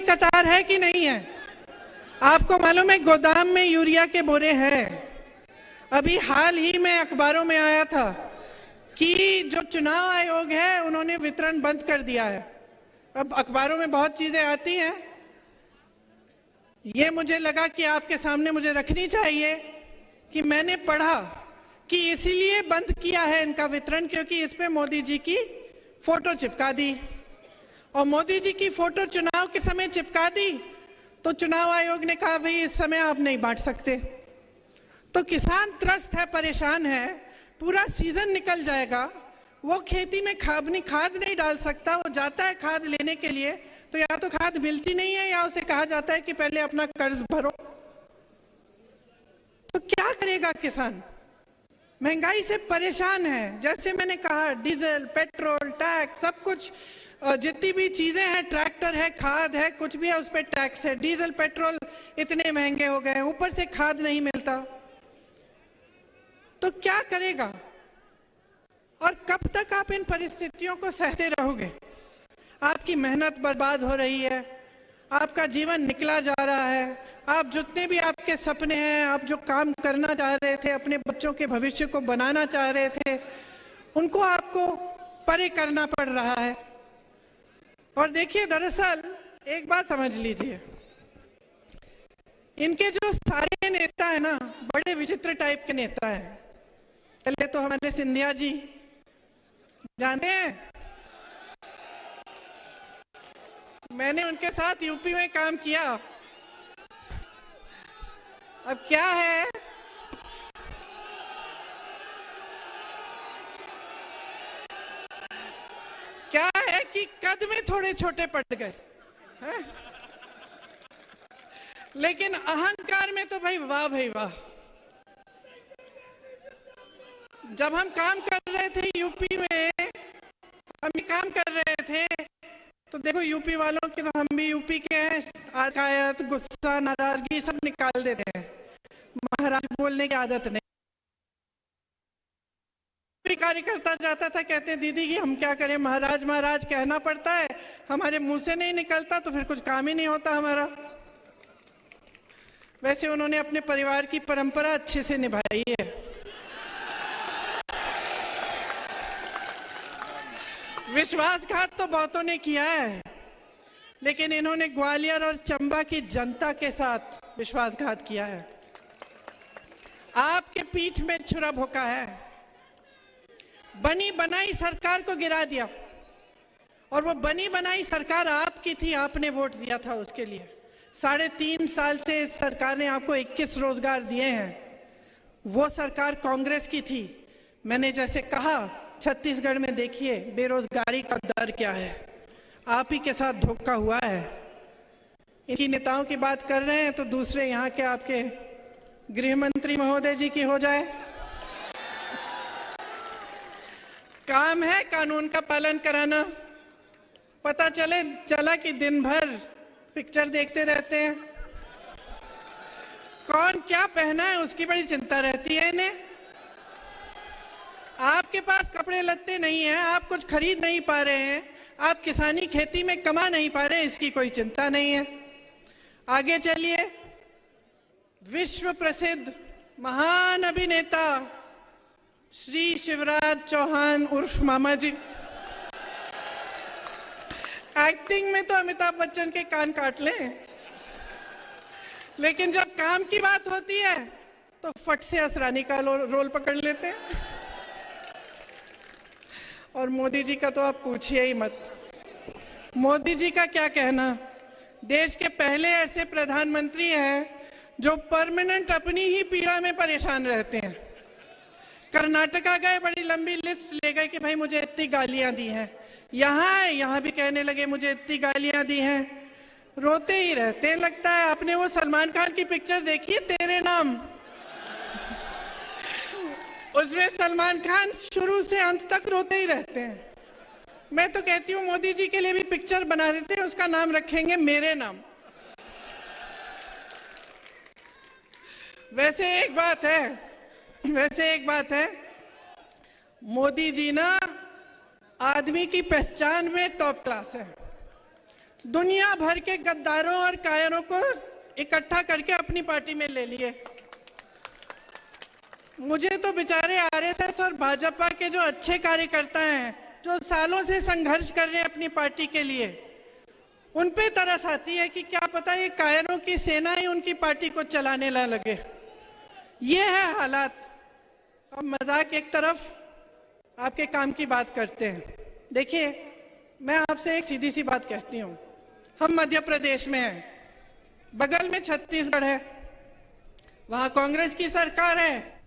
कतार है कि नहीं है? आपको मालूम है गोदाम में यूरिया के बोरे हैं। अभी हाल ही में अखबारों में आया था कि जो चुनाव आयोग है उन्होंने वितरण बंद कर दिया है। अब अखबारों में बहुत चीजें आती हैं, ये मुझे लगा कि आपके सामने मुझे रखनी चाहिए कि मैंने पढ़ा कि इसीलिए बंद किया है इनका वितरण क्योंकि इस पे मोदी जी की फोटो चिपका दी, और मोदी जी की फोटो चुनाव के समय चिपका दी तो चुनाव आयोग ने कहा भाई इस समय आप नहीं बांट सकते। तो किसान त्रस्त है, परेशान है, पूरा सीजन निकल जाएगा, वो खेती में खाद नहीं डाल सकता। वो जाता है खाद लेने के लिए तो या तो खाद मिलती नहीं है या उसे कहा जाता है कि पहले अपना कर्ज भरो। तो क्या करेगा किसान? महंगाई से परेशान है। जैसे मैंने कहा, डीजल, पेट्रोल, टैक्स, सब कुछ, जितनी भी चीजें हैं, ट्रैक्टर है, खाद है, कुछ भी है उस पर टैक्स है। डीजल पेट्रोल इतने महंगे हो गए, ऊपर से खाद नहीं मिलता। तो क्या करेगा और कब तक आप इन परिस्थितियों को सहते रहोगे? आपकी मेहनत बर्बाद हो रही है, आपका जीवन निकला जा रहा है, आप जितने भी आपके सपने हैं, आप जो काम करना चाह रहे थे, अपने बच्चों के भविष्य को बनाना चाह रहे थे, उनको आपको परे करना पड़ रहा है। और देखिए, दरअसल एक बात समझ लीजिए, इनके जो सारे नेता है ना, बड़े विचित्र टाइप के नेता हैं। पहले तो हमारे सिंधिया जी, जाने हैं, मैंने उनके साथ यूपी में काम किया। अब क्या है, कि कद में थोड़े छोटे पड़ गए हैं? लेकिन अहंकार में तो भाई वाह भाई वाह। जब हम काम कर रहे थे यूपी में, हम काम कर रहे थे तो देखो यूपी वालों की, तो हम भी यूपी के हैं, शिकायत, गुस्सा, नाराजगी सब निकाल देते हैं। महाराज बोलने की आदत नहीं। कार्यकर्ता जाता था, कहते हैं दीदी कि हम क्या करें, महाराज महाराज कहना पड़ता है, हमारे मुंह से नहीं निकलता तो फिर कुछ काम ही नहीं होता हमारा। वैसे उन्होंने अपने परिवार की परंपरा अच्छे से निभाई है। विश्वासघात तो बहुतों ने किया है, लेकिन इन्होंने ग्वालियर और चंबा की जनता के साथ विश्वासघात किया है। आपके पीठ में छुरा भोंका है, बनी बनाई सरकार को गिरा दिया, और वो बनी बनाई सरकार आपकी थी, आपने वोट दिया था उसके लिए। 3.5 साल से इस सरकार ने आपको 21 रोजगार दिए हैं। वो सरकार कांग्रेस की थी। मैंने जैसे कहा, छत्तीसगढ़ में देखिए बेरोजगारी का दर क्या है, आप ही के साथ धोखा हुआ है। इनकी नेताओं की बात कर रहे हैं तो दूसरे यहाँ के आपके गृह मंत्री महोदय जी की हो जाए। काम है कानून का पालन कराना। पता चला कि दिन भर पिक्चर देखते रहते हैं, कौन क्या पहना है उसकी बड़ी चिंता रहती है इन्हें। आपके पास कपड़े लत्ते नहीं हैं, आप कुछ खरीद नहीं पा रहे हैं, आप किसानी खेती में कमा नहीं पा रहे, इसकी कोई चिंता नहीं है। आगे चलिए, विश्व प्रसिद्ध महान अभिनेता श्री शिवराज चौहान उर्फ मामा जी, एक्टिंग में तो अमिताभ बच्चन के कान काट लें, लेकिन जब काम की बात होती है तो फट से असरानी का रोल पकड़ लेते हैं। और मोदी जी का तो आप पूछिए ही मत। मोदी जी का क्या कहना, देश के पहले ऐसे प्रधानमंत्री हैं जो परमानेंट अपनी ही पीड़ा में परेशान रहते हैं। कर्नाटका गए, बड़ी लंबी लिस्ट ले गए कि भाई मुझे इतनी गालियां दी हैं, यहाँ भी कहने लगे मुझे इतनी गालियां दी हैं, रोते ही रहते हैं। लगता है आपने वो सलमान खान की पिक्चर देखी है, तेरे नाम, उसमें सलमान खान शुरू से अंत तक रोते ही रहते हैं। मैं तो कहती हूँ मोदी जी के लिए भी पिक्चर बना देते हैं, उसका नाम रखेंगे मेरे नाम। वैसे एक बात है, मोदी जी ना आदमी की पहचान में टॉप क्लास है। दुनिया भर के गद्दारों और कायरों को इकट्ठा करके अपनी पार्टी में ले लिए। मुझे तो बेचारे आरएसएस और भाजपा के जो अच्छे कार्यकर्ता हैं, जो सालों से संघर्ष कर रहे हैं अपनी पार्टी के लिए, उन पे तरस आती है कि क्या पता ये कायरों की सेना ही उनकी पार्टी को चलाने ना लगे। ये है हालात। अब मजाक एक तरफ, आपके काम की बात करते हैं। देखिए, मैं आपसे एक सीधी सी बात कहती हूँ। हम मध्य प्रदेश में हैं, बगल में छत्तीसगढ़ है, वहाँ कांग्रेस की सरकार है,